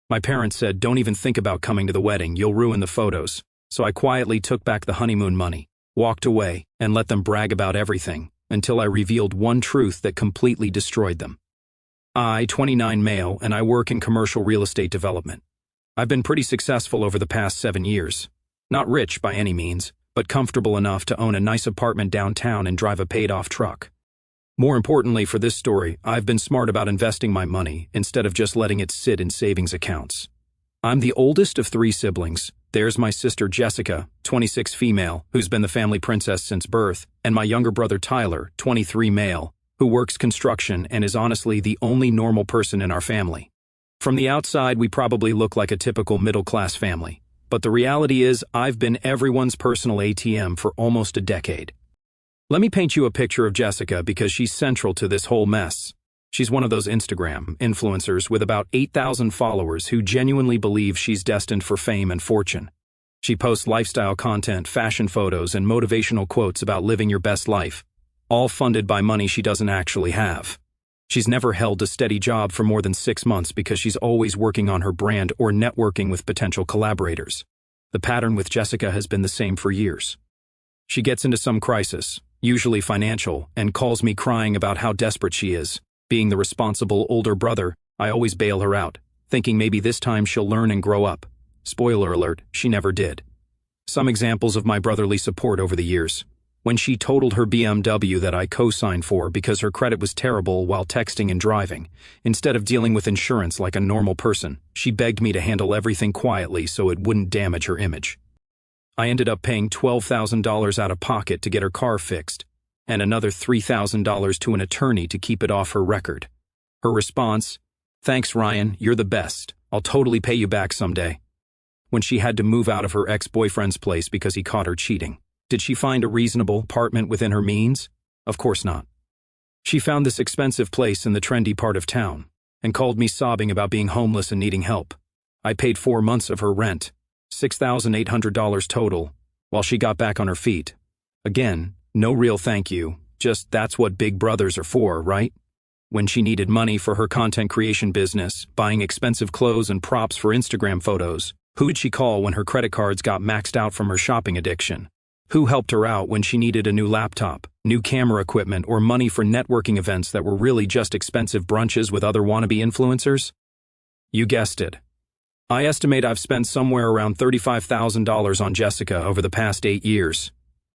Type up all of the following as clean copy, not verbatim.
My parents said, "Don't even think about coming to the wedding, you'll ruin the photos." So I quietly took back the honeymoon money, walked away, and let them brag about everything, until I revealed one truth that completely destroyed them. 29 male, and I work in commercial real estate development. I've been pretty successful over the past 7 years. Not rich by any means, but comfortable enough to own a nice apartment downtown and drive a paid-off truck. More importantly for this story, I've been smart about investing my money instead of just letting it sit in savings accounts. I'm the oldest of 3 siblings. There's my sister Jessica, 26 female, who's been the family princess since birth, and my younger brother Tyler, 23 male, who works construction and is honestly the only normal person in our family. From the outside, we probably look like a typical middle-class family, but the reality is I've been everyone's personal ATM for almost a decade. Let me paint you a picture of Jessica because she's central to this whole mess. She's one of those Instagram influencers with about 8,000 followers who genuinely believe she's destined for fame and fortune. She posts lifestyle content, fashion photos, and motivational quotes about living your best life, all funded by money she doesn't actually have. She's never held a steady job for more than 6 months because she's always working on her brand or networking with potential collaborators. The pattern with Jessica has been the same for years. She gets into some crisis, usually financial, and calls me crying about how desperate she is. Being the responsible older brother, I always bail her out, thinking maybe this time she'll learn and grow up. Spoiler alert, she never did. Some examples of my brotherly support over the years. When she totaled her BMW that I co-signed for because her credit was terrible while texting and driving, instead of dealing with insurance like a normal person, she begged me to handle everything quietly so it wouldn't damage her image. I ended up paying $12,000 out of pocket to get her car fixed, and another $3,000 to an attorney to keep it off her record. Her response, "Thanks, Ryan, you're the best. I'll totally pay you back someday." When she had to move out of her ex-boyfriend's place because he caught her cheating, did she find a reasonable apartment within her means? Of course not. She found this expensive place in the trendy part of town, and called me sobbing about being homeless and needing help. I paid 4 months of her rent, $6,800 total, while she got back on her feet. Again, no real thank you, just that's what big brothers are for, right? When she needed money for her content creation business, buying expensive clothes and props for Instagram photos, who did she call when her credit cards got maxed out from her shopping addiction? Who helped her out when she needed a new laptop, new camera equipment, or money for networking events that were really just expensive brunches with other wannabe influencers? You guessed it. I estimate I've spent somewhere around $35,000 on Jessica over the past 8 years.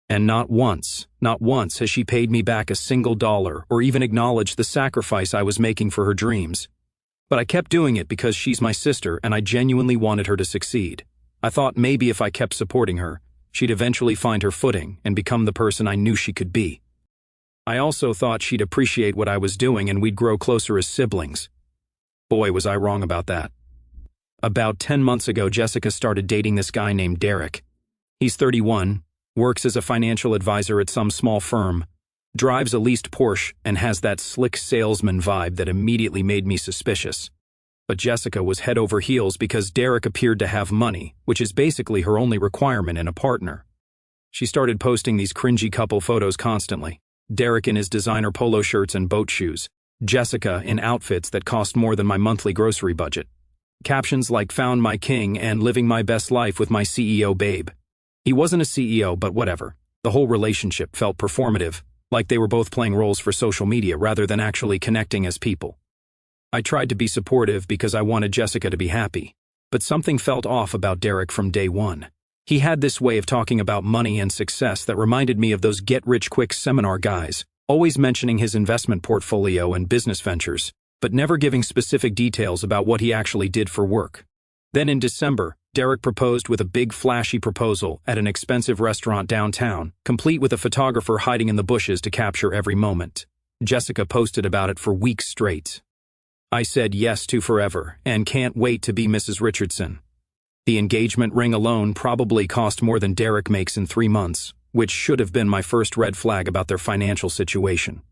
And not once has she paid me back a single dollar or even acknowledged the sacrifice I was making for her dreams. But I kept doing it because she's my sister and I genuinely wanted her to succeed. I thought maybe if I kept supporting her, she'd eventually find her footing and become the person I knew she could be. I also thought she'd appreciate what I was doing and we'd grow closer as siblings. Boy, was I wrong about that. About 10 months ago, Jessica started dating this guy named Derek. He's 31, works as a financial advisor at some small firm, drives a leased Porsche, and has that slick salesman vibe that immediately made me suspicious. But Jessica was head over heels because Derek appeared to have money, which is basically her only requirement in a partner. She started posting these cringy couple photos constantly. Derek in his designer polo shirts and boat shoes, Jessica in outfits that cost more than my monthly grocery budget. Captions like "Found my king" and "Living my best life with my CEO babe." He wasn't a CEO, but whatever. The whole relationship felt performative, like they were both playing roles for social media rather than actually connecting as people. I tried to be supportive because I wanted Jessica to be happy, but something felt off about Derek from day one. He had this way of talking about money and success that reminded me of those get-rich-quick seminar guys, always mentioning his investment portfolio and business ventures, but never giving specific details about what he actually did for work. Then in December, Derek proposed with a big flashy proposal at an expensive restaurant downtown, complete with a photographer hiding in the bushes to capture every moment. Jessica posted about it for weeks straight. I said yes to forever and can't wait to be Mrs. Richardson. The engagement ring alone probably cost more than Derek makes in 3 months, which should have been my first red flag about their financial situation.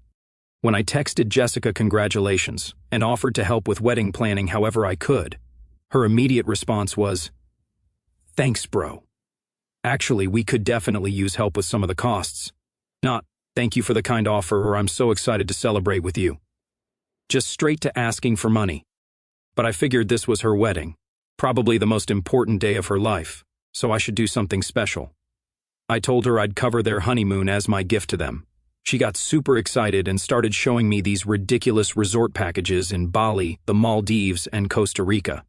When I texted Jessica congratulations and offered to help with wedding planning however I could, her immediate response was, "Thanks, bro. Actually, we could definitely use help with some of the costs. Not, thank you for the kind offer or I'm so excited to celebrate with you." Just straight to asking for money. But I figured this was her wedding, Probably the most important day of her life, so I should do something special. I told her I'd cover their honeymoon as my gift to them. She got super excited and started showing me these ridiculous resort packages in Bali, the Maldives, and Costa Rica.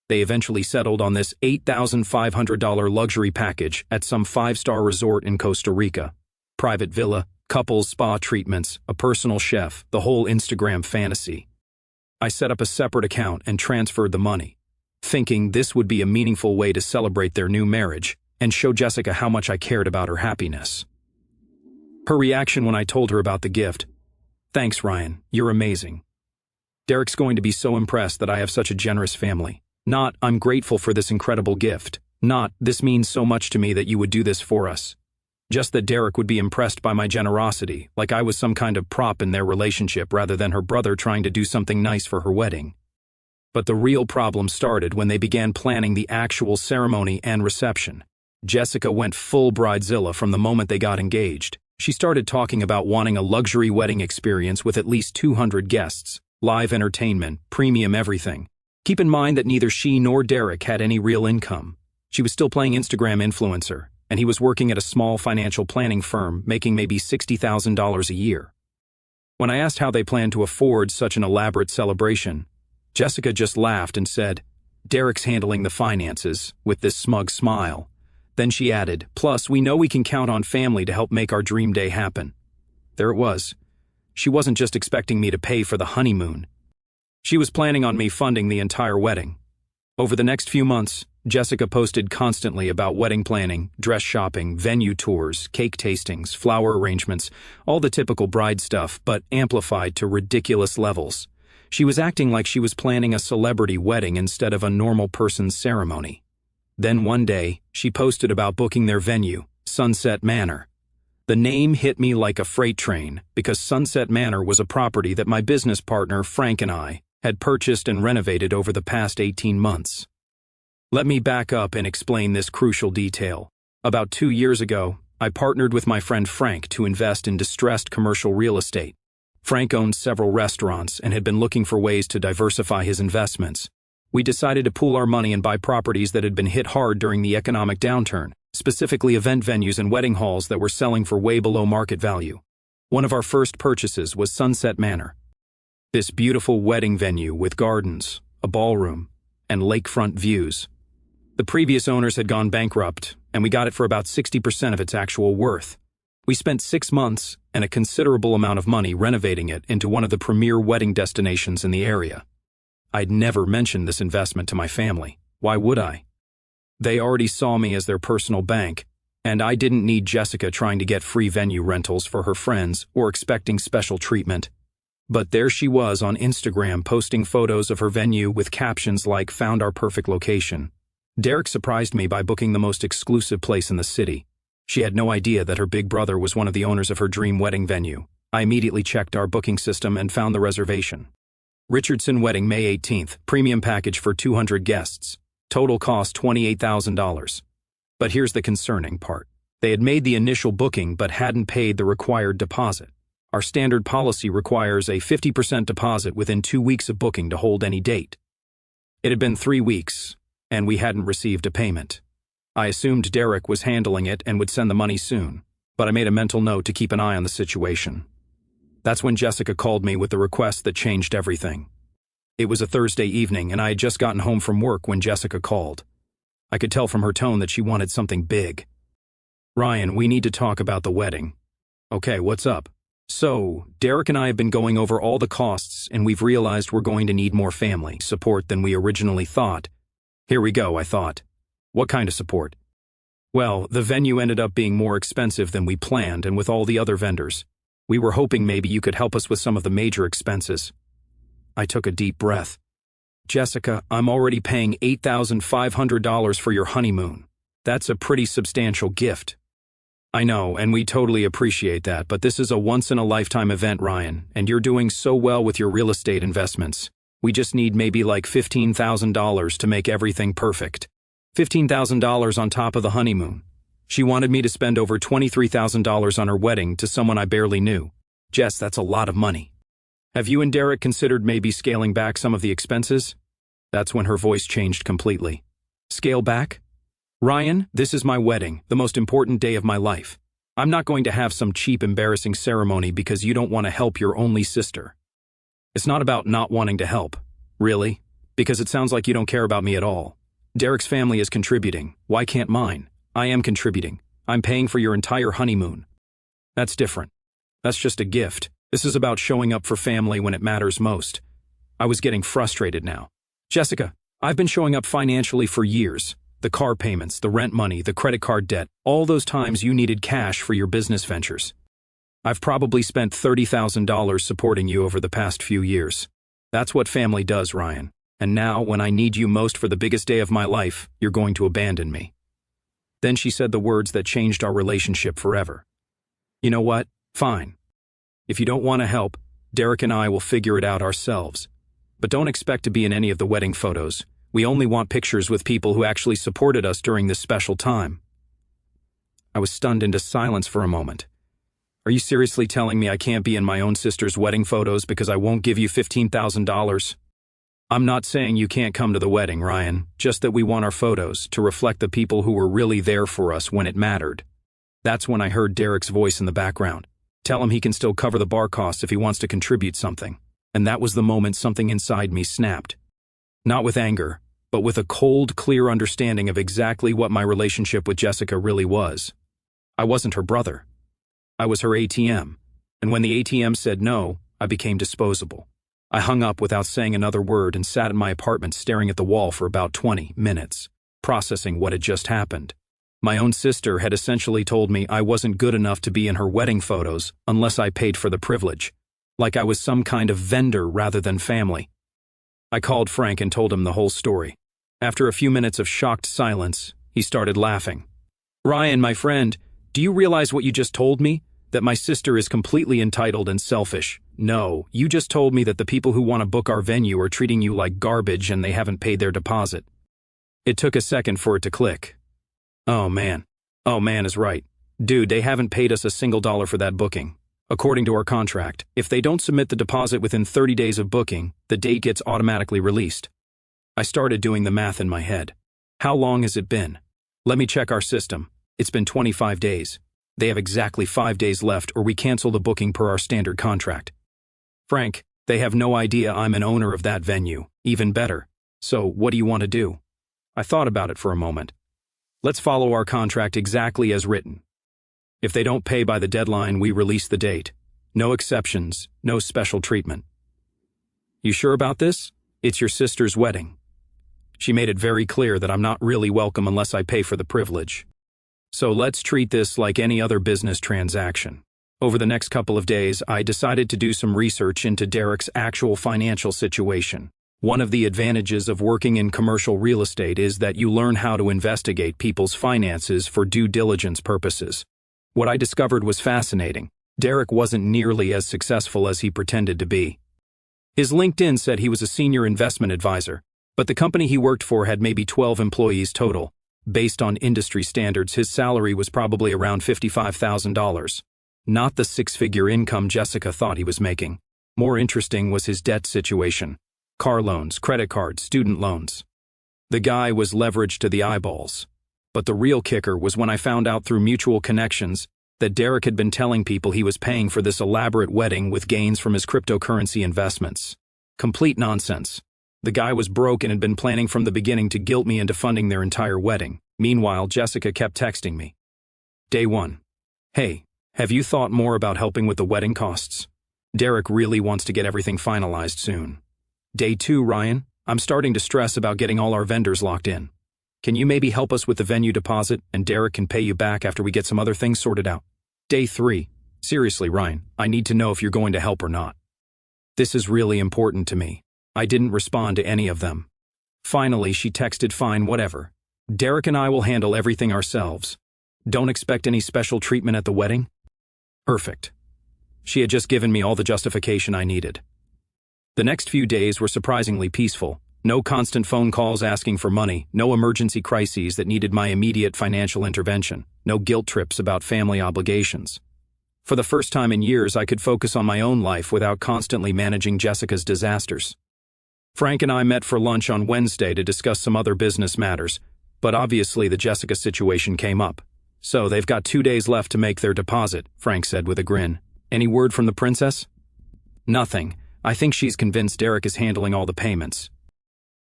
They eventually settled on this $8,500 luxury package at some 5-star resort in Costa Rica. Private villa, couples spa treatments, a personal chef, the whole Instagram fantasy. I set up a separate account and transferred the money, thinking this would be a meaningful way to celebrate their new marriage and show Jessica how much I cared about her happiness. Her reaction when I told her about the gift: "Thanks, Ryan, you're amazing. Derek's going to be so impressed that I have such a generous family. Not, I'm grateful for this incredible gift. Not, this means so much to me that you would do this for us. Just that Derek would be impressed by my generosity, like I was some kind of prop in their relationship rather than her brother trying to do something nice for her wedding." But the real problem started when they began planning the actual ceremony and reception. Jessica went full bridezilla from the moment they got engaged. She started talking about wanting a luxury wedding experience with at least 200 guests, live entertainment, premium everything. Keep in mind that neither she nor Derek had any real income. She was still playing Instagram influencer, and he was working at a small financial planning firm, making maybe $60,000 a year. When I asked how they planned to afford such an elaborate celebration, Jessica just laughed and said, "Derek's handling the finances," with this smug smile. Then she added, "Plus, we know we can count on family to help make our dream day happen." There it was. She wasn't just expecting me to pay for the honeymoon. She was planning on me funding the entire wedding. Over the next few months, Jessica posted constantly about wedding planning, dress shopping, venue tours, cake tastings, flower arrangements, all the typical bride stuff, but amplified to ridiculous levels. She was acting like she was planning a celebrity wedding instead of a normal person's ceremony. Then one day, she posted about booking their venue, Sunset Manor. The name hit me like a freight train because Sunset Manor was a property that my business partner, Frank, and I had purchased and renovated over the past 18 months. Let me back up and explain this crucial detail. About 2 years ago, I partnered with my friend Frank to invest in distressed commercial real estate. Frank owned several restaurants and had been looking for ways to diversify his investments. We decided to pool our money and buy properties that had been hit hard during the economic downturn, specifically event venues and wedding halls that were selling for way below market value. One of our first purchases was Sunset Manor. This beautiful wedding venue with gardens, a ballroom, and lakefront views. The previous owners had gone bankrupt, and we got it for about 60% of its actual worth. We spent 6 months and a considerable amount of money renovating it into one of the premier wedding destinations in the area. I'd never mentioned this investment to my family. Why would I? They already saw me as their personal bank, and I didn't need Jessica trying to get free venue rentals for her friends or expecting special treatment. But there she was on Instagram posting photos of her venue with captions like "Found our perfect location." Derek surprised me by booking the most exclusive place in the city. She had no idea that her big brother was one of the owners of her dream wedding venue. I immediately checked our booking system and found the reservation. Richardson Wedding, May 18th, premium package for 200 guests. Total cost $28,000. But here's the concerning part. They had made the initial booking but hadn't paid the required deposit. Our standard policy requires a 50% deposit within 2 weeks of booking to hold any date. It had been 3 weeks, and we hadn't received a payment. I assumed Derek was handling it and would send the money soon, but I made a mental note to keep an eye on the situation. That's when Jessica called me with the request that changed everything. It was a Thursday evening, and I had just gotten home from work when Jessica called. I could tell from her tone that she wanted something big. "Ryan, we need to talk about the wedding." "Okay, what's up?" "So, Derek and I have been going over all the costs, and we've realized we're going to need more family support than we originally thought." Here we go, I thought. What kind of support? Well, the venue ended up being more expensive than we planned, and with all the other vendors. We were hoping maybe you could help us with some of the major expenses. I took a deep breath. "Jessica, I'm already paying $8,500 for your honeymoon. That's a pretty substantial gift." "I know, and we totally appreciate that, but this is a once-in-a-lifetime event, Ryan, and you're doing so well with your real estate investments. We just need maybe like $15,000 to make everything perfect." $15,000 on top of the honeymoon. She wanted me to spend over $23,000 on her wedding to someone I barely knew. Jess, that's a lot of money. Have you and Derek considered maybe scaling back some of the expenses? That's when her voice changed completely. Scale back? Ryan, this is my wedding, the most important day of my life. I'm not going to have some cheap, embarrassing ceremony because you don't want to help your only sister. It's not about not wanting to help. Really? Because it sounds like you don't care about me at all. Derek's family is contributing. Why can't mine? I am contributing. I'm paying for your entire honeymoon. That's different. That's just a gift. This is about showing up for family when it matters most. I was getting frustrated now. Jessica, I've been showing up financially for years. The car payments, the rent money, the credit card debt, all those times you needed cash for your business ventures. I've probably spent $30,000 supporting you over the past few years. That's what family does, Ryan. And now, when I need you most for the biggest day of my life, you're going to abandon me. Then she said the words that changed our relationship forever. You know what? Fine. If you don't want to help, Derek and I will figure it out ourselves. But don't expect to be in any of the wedding photos. We only want pictures with people who actually supported us during this special time. I was stunned into silence for a moment. Are you seriously telling me I can't be in my own sister's wedding photos because I won't give you $15,000? I'm not saying you can't come to the wedding, Ryan, just that we want our photos to reflect the people who were really there for us when it mattered. That's when I heard Derek's voice in the background. Tell him he can still cover the bar costs if he wants to contribute something. And that was the moment something inside me snapped. Not with anger, but with a cold, clear understanding of exactly what my relationship with Jessica really was. I wasn't her brother. I was her ATM. And when the ATM said no, I became disposable. I hung up without saying another word and sat in my apartment staring at the wall for about 20 minutes, processing what had just happened. My own sister had essentially told me I wasn't good enough to be in her wedding photos unless I paid for the privilege, like I was some kind of vendor rather than family. I called Frank and told him the whole story. After a few minutes of shocked silence, he started laughing. Ryan, my friend, do you realize what you just told me? That my sister is completely entitled and selfish. No, you just told me that the people who want to book our venue are treating you like garbage and they haven't paid their deposit. It took a second for it to click. Oh man is right. Dude, they haven't paid us a single dollar for that booking. According to our contract, if they don't submit the deposit within 30 days of booking, the date gets automatically released. I started doing the math in my head. How long has it been? Let me check our system. It's been 25 days. They have exactly 5 days left or we cancel the booking per our standard contract. Frank, they have no idea I'm an owner of that venue. Even better. So, what do you want to do? I thought about it for a moment. Let's follow our contract exactly as written. If they don't pay by the deadline, we release the date. No exceptions, no special treatment. You sure about this? It's your sister's wedding. She made it very clear that I'm not really welcome unless I pay for the privilege. So let's treat this like any other business transaction. Over the next couple of days, I decided to do some research into Derek's actual financial situation. One of the advantages of working in commercial real estate is that you learn how to investigate people's finances for due diligence purposes. What I discovered was fascinating. Derek wasn't nearly as successful as he pretended to be. His LinkedIn said he was a senior investment advisor, but the company he worked for had maybe 12 employees total. Based on industry standards, his salary was probably around $55,000. Not the six-figure income Jessica thought he was making. More interesting was his debt situation. Car loans, credit cards, student loans. The guy was leveraged to the eyeballs. But the real kicker was when I found out through mutual connections that Derek had been telling people he was paying for this elaborate wedding with gains from his cryptocurrency investments. Complete nonsense. The guy was broke and had been planning from the beginning to guilt me into funding their entire wedding. Meanwhile, Jessica kept texting me. Day 1. Hey, have you thought more about helping with the wedding costs? Derek really wants to get everything finalized soon. Day 2, Ryan, I'm starting to stress about getting all our vendors locked in. Can you maybe help us with the venue deposit and Derek can pay you back after we get some other things sorted out? Day 3. Seriously, Ryan, I need to know if you're going to help or not. This is really important to me. I didn't respond to any of them. Finally, she texted, fine, whatever. Derek and I will handle everything ourselves. Don't expect any special treatment at the wedding? Perfect. She had just given me all the justification I needed. The next few days were surprisingly peaceful. No constant phone calls asking for money, no emergency crises that needed my immediate financial intervention, no guilt trips about family obligations. For the first time in years, I could focus on my own life without constantly managing Jessica's disasters. Frank and I met for lunch on Wednesday to discuss some other business matters, but obviously the Jessica situation came up. So they've got 2 days left to make their deposit, Frank said with a grin. Any word from the princess? Nothing. I think she's convinced Derek is handling all the payments.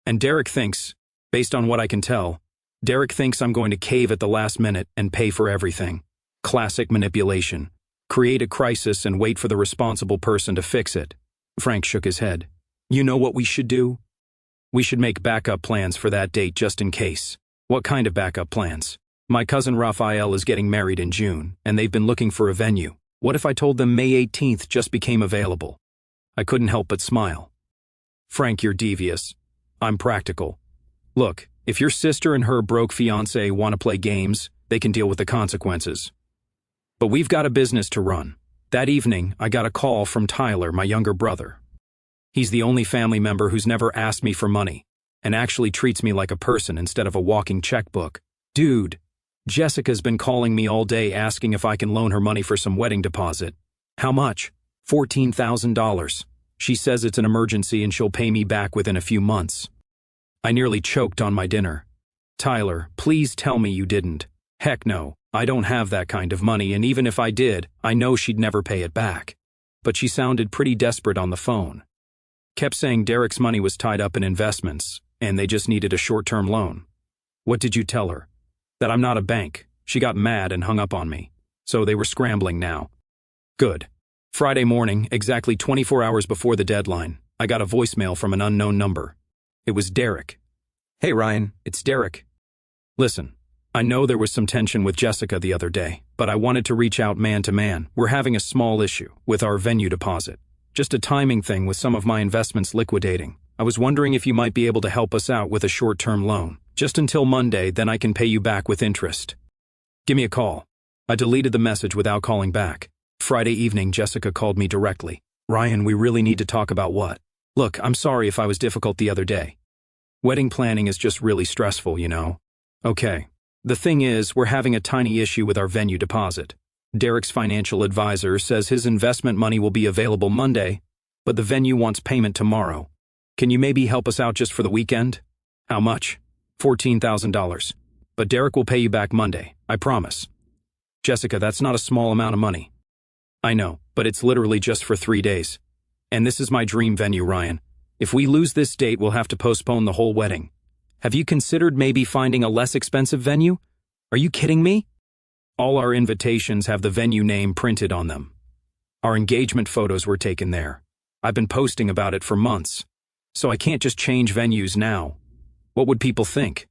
And Derek thinks, based on what I can tell, Derek thinks I'm going to cave at the last minute and pay for everything. Classic manipulation. Create a crisis and wait for the responsible person to fix it. Frank shook his head. You know what we should do? We should make backup plans for that date just in case. What kind of backup plans? My cousin Raphael is getting married in June, and they've been looking for a venue. What if I told them May 18th just became available? I couldn't help but smile. Frank, you're devious. I'm practical. Look, if your sister and her broke fiancé want to play games, they can deal with the consequences. But we've got a business to run. That evening, I got a call from Tyler, my younger brother. He's the only family member who's never asked me for money, and actually treats me like a person instead of a walking checkbook. Dude, Jessica's been calling me all day asking if I can loan her money for some wedding deposit. How much? $14,000. She says it's an emergency and she'll pay me back within a few months. I nearly choked on my dinner. Tyler, please tell me you didn't. Heck no, I don't have that kind of money, and even if I did, I know she'd never pay it back. But she sounded pretty desperate on the phone. Kept saying Derek's money was tied up in investments, and they just needed a short-term loan. What did you tell her? That I'm not a bank. She got mad and hung up on me. So they were scrambling now. Good. Friday morning, exactly 24 hours before the deadline, I got a voicemail from an unknown number. It was Derek. Hey Ryan, it's Derek. Listen, I know there was some tension with Jessica the other day, but I wanted to reach out man to man. We're having a small issue with our venue deposit. Just a timing thing with some of my investments liquidating. I was wondering if you might be able to help us out with a short-term loan. Just until Monday, then I can pay you back with interest. Give me a call. I deleted the message without calling back. Friday evening, Jessica called me directly. Ryan, we really need to talk about what? Look, I'm sorry if I was difficult the other day. Wedding planning is just really stressful, you know. Okay. The thing is, we're having a tiny issue with our venue deposit. Derek's financial advisor says his investment money will be available Monday, but the venue wants payment tomorrow. Can you maybe help us out just for the weekend? How much? $14,000. But Derek will pay you back Monday, I promise. Jessica, that's not a small amount of money. I know, but it's literally just for 3 days. And this is my dream venue, Ryan. If we lose this date, we'll have to postpone the whole wedding. Have you considered maybe finding a less expensive venue? Are you kidding me? All our invitations have the venue name printed on them. Our engagement photos were taken there. I've been posting about it for months. So I can't just change venues now. What would people think?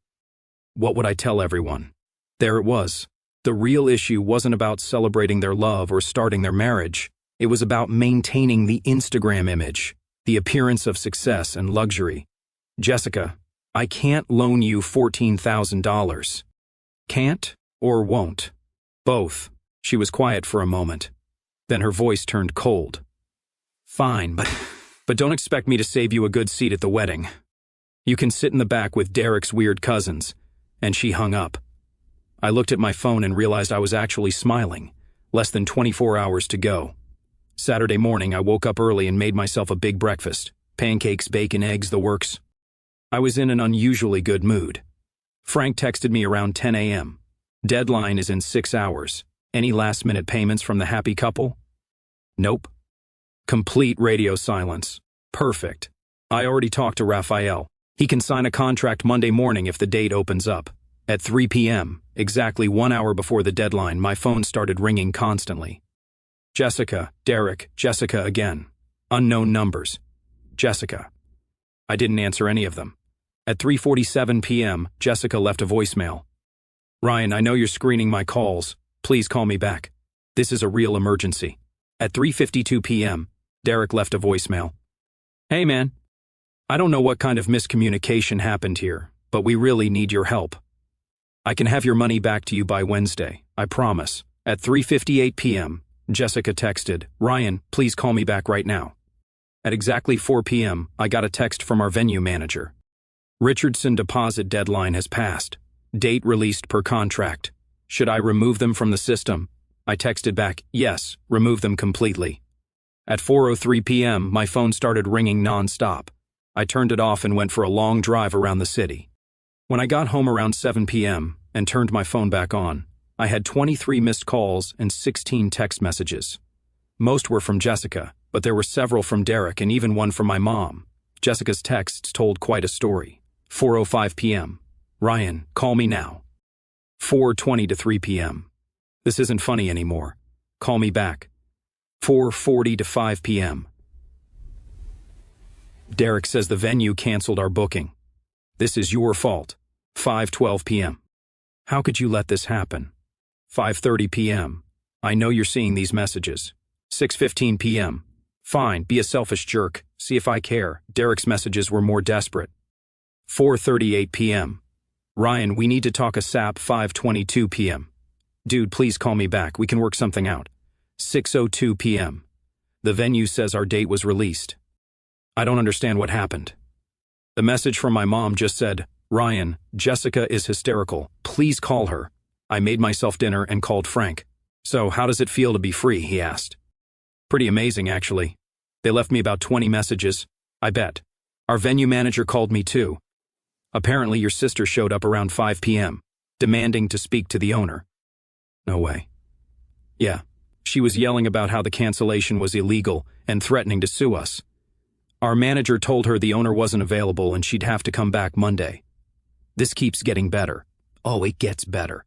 What would I tell everyone? There it was. The real issue wasn't about celebrating their love or starting their marriage. It was about maintaining the Instagram image, the appearance of success and luxury. Jessica, I can't loan you $14,000. Can't or won't? Both. She was quiet for a moment. Then her voice turned cold. Fine, but don't expect me to save you a good seat at the wedding. You can sit in the back with Derek's weird cousins. And she hung up. I looked at my phone and realized I was actually smiling. Less than 24 hours to go. Saturday morning, I woke up early and made myself a big breakfast. Pancakes, bacon, eggs, the works. I was in an unusually good mood. Frank texted me around 10 a.m. Deadline is in 6 hours. Any last-minute payments from the happy couple? Nope. Complete radio silence. Perfect. I already talked to Raphael. He can sign a contract Monday morning if the date opens up. At 3 p.m., exactly 1 hour before the deadline, my phone started ringing constantly. Jessica, Derek, Jessica again. Unknown numbers. Jessica. I didn't answer any of them. At 3:47 p.m., Jessica left a voicemail. Ryan, I know you're screening my calls. Please call me back. This is a real emergency. At 3:52 p.m., Derek left a voicemail. Hey man, I don't know what kind of miscommunication happened here, but we really need your help. I can have your money back to you by Wednesday, I promise. At 3:58 p.m., Jessica texted, Ryan, please call me back right now. At exactly 4 p.m., I got a text from our venue manager. Richardson deposit deadline has passed. Date released per contract. Should I remove them from the system? I texted back, yes, remove them completely. At 4:03 p.m., my phone started ringing non-stop. I turned it off and went for a long drive around the city. When I got home around 7 p.m. and turned my phone back on, I had 23 missed calls and 16 text messages. Most were from Jessica, but there were several from Derek and even one from my mom. Jessica's texts told quite a story. 4:05 p.m. Ryan, call me now. 4:20 to 3 p.m. This isn't funny anymore. Call me back. 4:40 to 5 p.m. Derek says the venue canceled our booking. This is your fault. 5:12 p.m. How could you let this happen? 5:30 p.m. I know you're seeing these messages. 6:15 p.m. Fine, be a selfish jerk. See if I care. Derek's messages were more desperate. 4:38 p.m. Ryan, we need to talk ASAP. 5:22 p.m. Dude, please call me back. We can work something out. 6:02 p.m. The venue says our date was released. I don't understand what happened. The message from my mom just said, Ryan, Jessica is hysterical. Please call her. I made myself dinner and called Frank. So how does it feel to be free, he asked. Pretty amazing, actually. They left me about 20 messages. I bet. Our venue manager called me too. Apparently your sister showed up around 5 p.m., demanding to speak to the owner. No way. Yeah, she was yelling about how the cancellation was illegal and threatening to sue us. Our manager told her the owner wasn't available and she'd have to come back Monday. This keeps getting better. Oh, it gets better.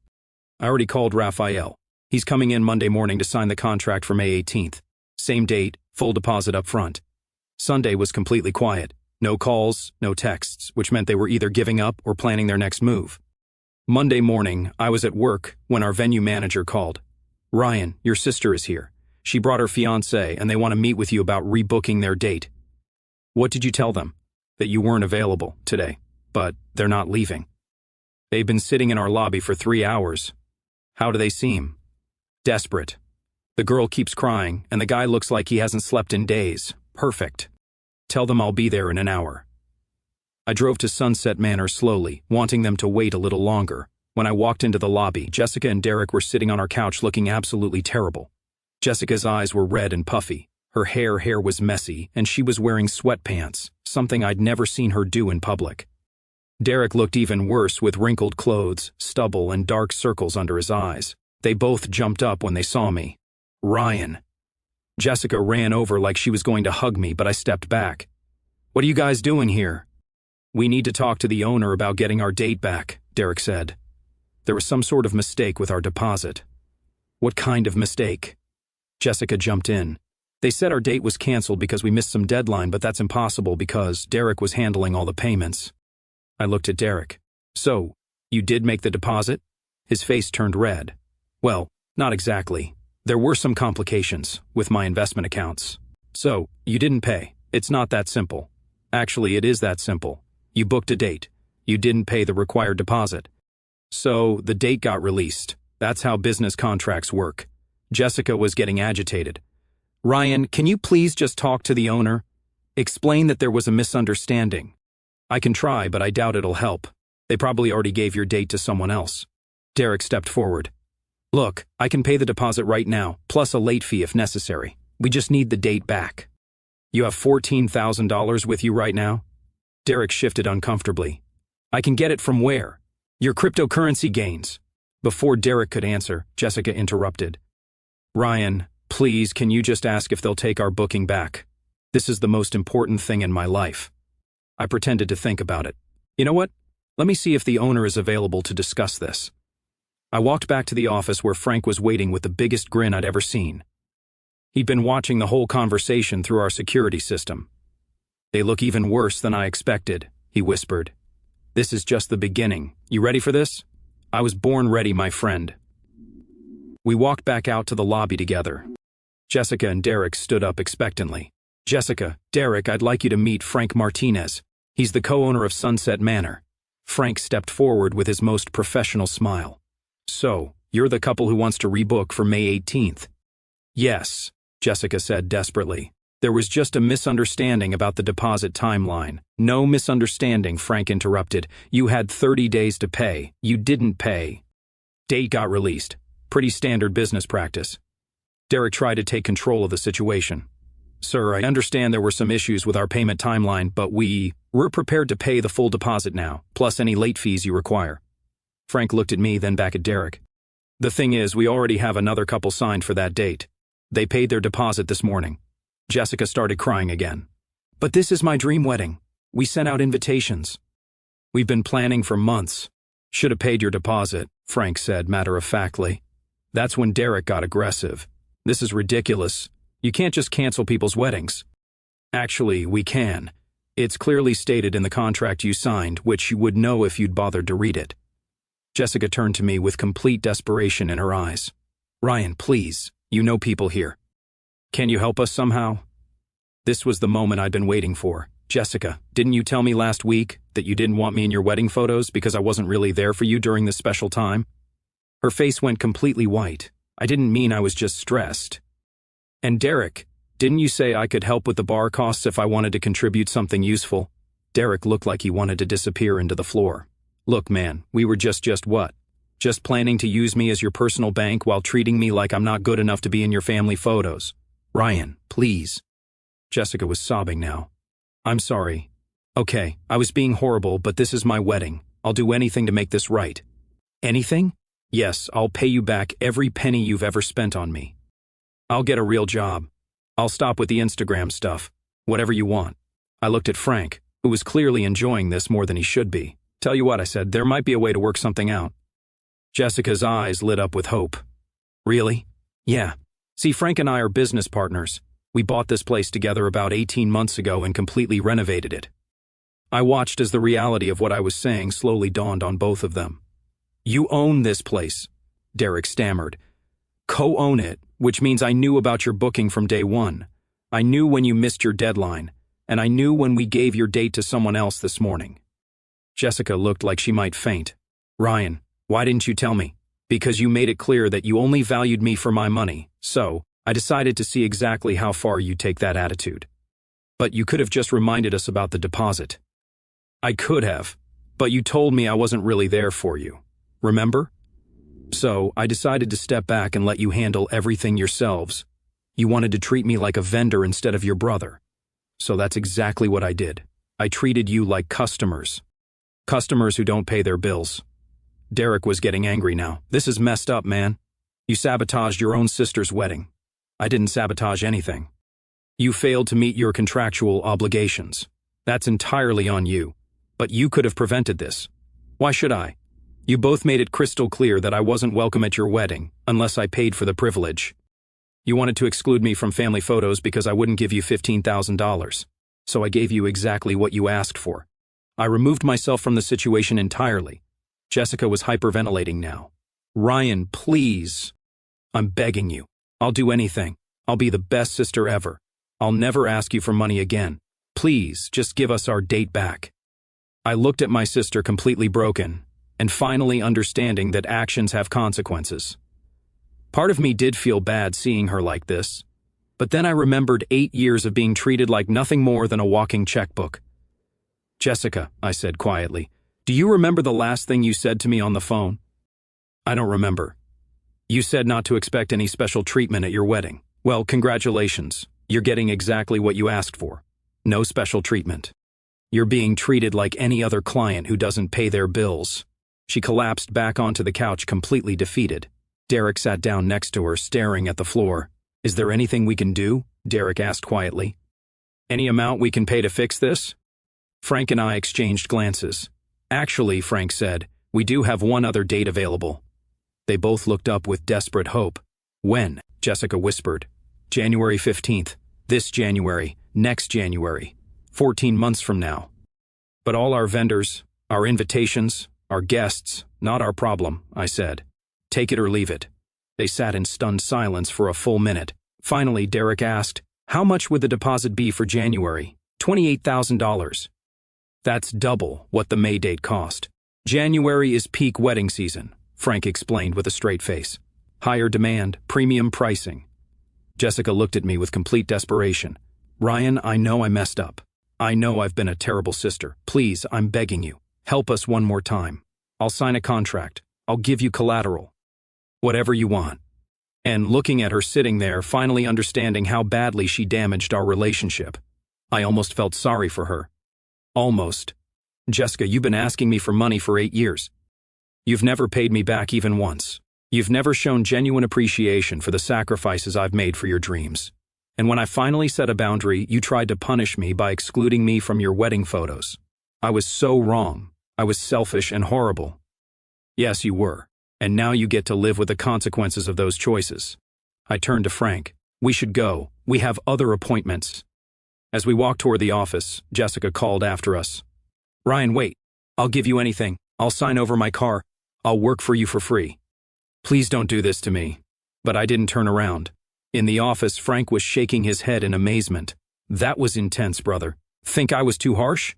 I already called Raphael. He's coming in Monday morning to sign the contract for May 18th. Same date, full deposit up front. Sunday was completely quiet. No calls, no texts, which meant they were either giving up or planning their next move. Monday morning, I was at work when our venue manager called. Ryan, your sister is here. She brought her fiancé and they want to meet with you about rebooking their date. What did you tell them? That you weren't available today, but they're not leaving. They've been sitting in our lobby for 3 hours. How do they seem? Desperate. The girl keeps crying, and the guy looks like he hasn't slept in days. Perfect. Tell them I'll be there in an hour. I drove to Sunset Manor slowly, wanting them to wait a little longer. When I walked into the lobby, Jessica and Derek were sitting on our couch looking absolutely terrible. Jessica's eyes were red and puffy. Her hair was messy, and she was wearing sweatpants, something I'd never seen her do in public. Derek looked even worse with wrinkled clothes, stubble, and dark circles under his eyes. They both jumped up when they saw me. Ryan. Jessica ran over like she was going to hug me, but I stepped back. What are you guys doing here? We need to talk to the owner about getting our date back, Derek said. There was some sort of mistake with our deposit. What kind of mistake? Jessica jumped in. They said our date was canceled because we missed some deadline, but that's impossible because Derek was handling all the payments. I looked at Derek. So, you did make the deposit? His face turned red. Well, not exactly. There were some complications with my investment accounts. So, you didn't pay. It's not that simple. Actually, it is that simple. You booked a date. You didn't pay the required deposit. So, the date got released. That's how business contracts work. Jessica was getting agitated. Ryan, can you please just talk to the owner? Explain that there was a misunderstanding. I can try, but I doubt it'll help. They probably already gave your date to someone else. Derek stepped forward. Look, I can pay the deposit right now, plus a late fee if necessary. We just need the date back. You have $14,000 with you right now? Derek shifted uncomfortably. I can get it from where? Your cryptocurrency gains. Before Derek could answer, Jessica interrupted. Ryan, please, can you just ask if they'll take our booking back? This is the most important thing in my life. I pretended to think about it. You know what? Let me see if the owner is available to discuss this. I walked back to the office where Frank was waiting with the biggest grin I'd ever seen. He'd been watching the whole conversation through our security system. They look even worse than I expected, he whispered. This is just the beginning. You ready for this? I was born ready, my friend. We walked back out to the lobby together. Jessica and Derek stood up expectantly. Jessica, Derek, I'd like you to meet Frank Martinez. He's the co-owner of Sunset Manor. Frank stepped forward with his most professional smile. So, you're the couple who wants to rebook for May 18th? Yes, Jessica said desperately. There was just a misunderstanding about the deposit timeline. No misunderstanding, Frank interrupted. You had 30 days to pay. You didn't pay. Date got released. Pretty standard business practice. Derek tried to take control of the situation. Sir, I understand there were some issues with our payment timeline, but we're prepared to pay the full deposit now, plus any late fees you require. Frank looked at me, then back at Derek. The thing is, we already have another couple signed for that date. They paid their deposit this morning. Jessica started crying again. But this is my dream wedding. We sent out invitations. We've been planning for months. Should have paid your deposit, Frank said matter-of-factly. That's when Derek got aggressive. This is ridiculous. You can't just cancel people's weddings. Actually, we can. It's clearly stated in the contract you signed, which you would know if you'd bothered to read it. Jessica turned to me with complete desperation in her eyes. Ryan, please, you know people here. Can you help us somehow? This was the moment I'd been waiting for. Jessica, didn't you tell me last week that you didn't want me in your wedding photos because I wasn't really there for you during this special time? Her face went completely white. I didn't mean I was just stressed. And Derek, didn't you say I could help with the bar costs if I wanted to contribute something useful? Derek looked like he wanted to disappear into the floor. Look, man, we were just what? Just planning to use me as your personal bank while treating me like I'm not good enough to be in your family photos. Ryan, please. Jessica was sobbing now. I'm sorry. Okay, I was being horrible, but this is my wedding. I'll do anything to make this right. Anything? Yes, I'll pay you back every penny you've ever spent on me. I'll get a real job. I'll stop with the Instagram stuff. Whatever you want. I looked at Frank, who was clearly enjoying this more than he should be. Tell you what, I said, there might be a way to work something out. Jessica's eyes lit up with hope. Really? Yeah. See, Frank and I are business partners. We bought this place together about 18 months ago and completely renovated it. I watched as the reality of what I was saying slowly dawned on both of them. You own this place, Derek stammered. Co-own it, which means I knew about your booking from day one. I knew when you missed your deadline, and I knew when we gave your date to someone else this morning. Jessica looked like she might faint. Ryan, why didn't you tell me? Because you made it clear that you only valued me for my money, so I decided to see exactly how far you'd take that attitude. But you could have just reminded us about the deposit. I could have, but you told me I wasn't really there for you. Remember? So I decided to step back and let you handle everything yourselves. You wanted to treat me like a vendor instead of your brother. So that's exactly what I did. I treated you like customers. Customers who don't pay their bills. Derek was getting angry now. This is messed up, man. You sabotaged your own sister's wedding. I didn't sabotage anything. You failed to meet your contractual obligations. That's entirely on you. But you could have prevented this. Why should I? You both made it crystal clear that I wasn't welcome at your wedding, unless I paid for the privilege. You wanted to exclude me from family photos because I wouldn't give you $15,000. So I gave you exactly what you asked for. I removed myself from the situation entirely. Jessica was hyperventilating now. Ryan, please. I'm begging you. I'll do anything. I'll be the best sister ever. I'll never ask you for money again. Please, just give us our date back. I looked at my sister completely broken, and finally understanding that actions have consequences. Part of me did feel bad seeing her like this, but then I remembered 8 years of being treated like nothing more than a walking checkbook. Jessica, I said quietly, do you remember the last thing you said to me on the phone? I don't remember. You said not to expect any special treatment at your wedding. Well, congratulations. You're getting exactly what you asked for. No special treatment. You're being treated like any other client who doesn't pay their bills. She collapsed back onto the couch completely defeated. Derek sat down next to her, staring at the floor. Is there anything we can do? Derek asked quietly. Any amount we can pay to fix this? Frank and I exchanged glances. Actually, Frank said, we do have one other date available. They both looked up with desperate hope. When? Jessica whispered. January 15th. This January. Next January. 14 months from now. But all our vendors, our invitations, our guests, not our problem, I said. Take it or leave it. They sat in stunned silence for a full minute. Finally, Derek asked, how much would the deposit be for January? $28,000. That's double what the May date cost. January is peak wedding season, Frank explained with a straight face. Higher demand, premium pricing. Jessica looked at me with complete desperation. Ryan, I know I messed up. I know I've been a terrible sister. Please, I'm begging you. Help us one more time. I'll sign a contract. I'll give you collateral. Whatever you want. And looking at her sitting there, finally understanding how badly she damaged our relationship, I almost felt sorry for her. Almost. Jessica, you've been asking me for money for 8 years. You've never paid me back even once. You've never shown genuine appreciation for the sacrifices I've made for your dreams. And when I finally set a boundary, you tried to punish me by excluding me from your wedding photos. I was so wrong. I was selfish and horrible. Yes, you were. And now you get to live with the consequences of those choices. I turned to Frank. We should go. We have other appointments. As we walked toward the office, Jessica called after us. Ryan, wait. I'll give you anything. I'll sign over my car. I'll work for you for free. Please don't do this to me. But I didn't turn around. In the office, Frank was shaking his head in amazement. That was intense, brother. Think I was too harsh?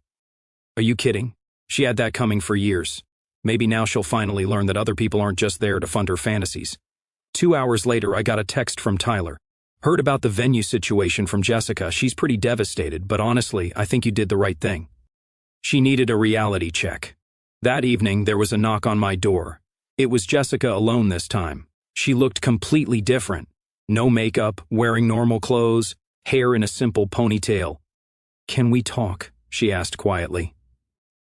Are you kidding? She had that coming for years. Maybe now she'll finally learn that other people aren't just there to fund her fantasies. 2 hours later, I got a text from Tyler. Heard about the venue situation from Jessica. She's pretty devastated, but honestly, I think you did the right thing. She needed a reality check. That evening, there was a knock on my door. It was Jessica alone this time. She looked completely different. No makeup, wearing normal clothes, hair in a simple ponytail. Can we talk? She asked quietly.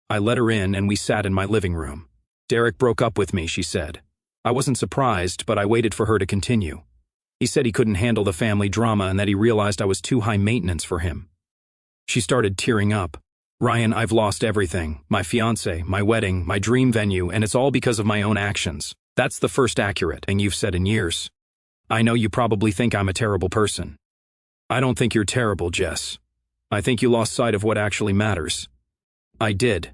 I let her in and we sat in my living room. Derek broke up with me, she said. I wasn't surprised, but I waited for her to continue. He said he couldn't handle the family drama and that he realized I was too high maintenance for him. She started tearing up. Ryan, I've lost everything. My fiancé, my wedding, my dream venue, and it's all because of my own actions. That's the first accurate thing you've said in years. I know you probably think I'm a terrible person. I don't think you're terrible, Jess. I think you lost sight of what actually matters. I did.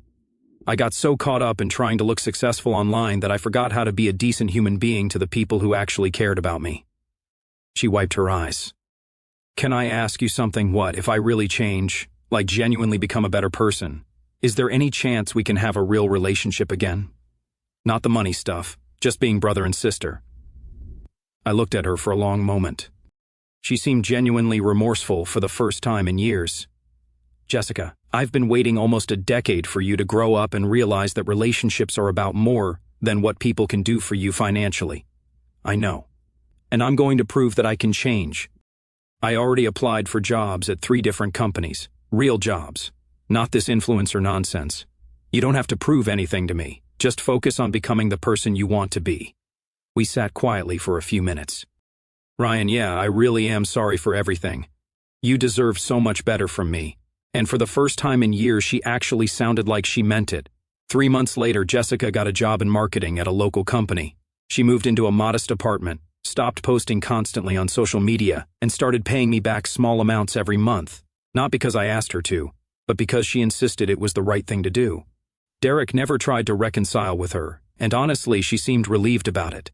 I got so caught up in trying to look successful online that I forgot how to be a decent human being to the people who actually cared about me. She wiped her eyes. Can I ask you something? What if I really change, like genuinely become a better person? Is there any chance we can have a real relationship again? Not the money stuff, just being brother and sister. I looked at her for a long moment. She seemed genuinely remorseful for the first time in years. Jessica, I've been waiting almost a decade for you to grow up and realize that relationships are about more than what people can do for you financially. I know. And I'm going to prove that I can change. I already applied for jobs at 3 different companies. Real jobs. Not this influencer nonsense. You don't have to prove anything to me. Just focus on becoming the person you want to be. We sat quietly for a few minutes. Ryan, yeah, I really am sorry for everything. You deserve so much better from me. And for the first time in years, she actually sounded like she meant it. 3 months later, Jessica got a job in marketing at a local company. She moved into a modest apartment, stopped posting constantly on social media, and started paying me back small amounts every month. Not because I asked her to, but because she insisted it was the right thing to do. Derek never tried to reconcile with her, and honestly, she seemed relieved about it.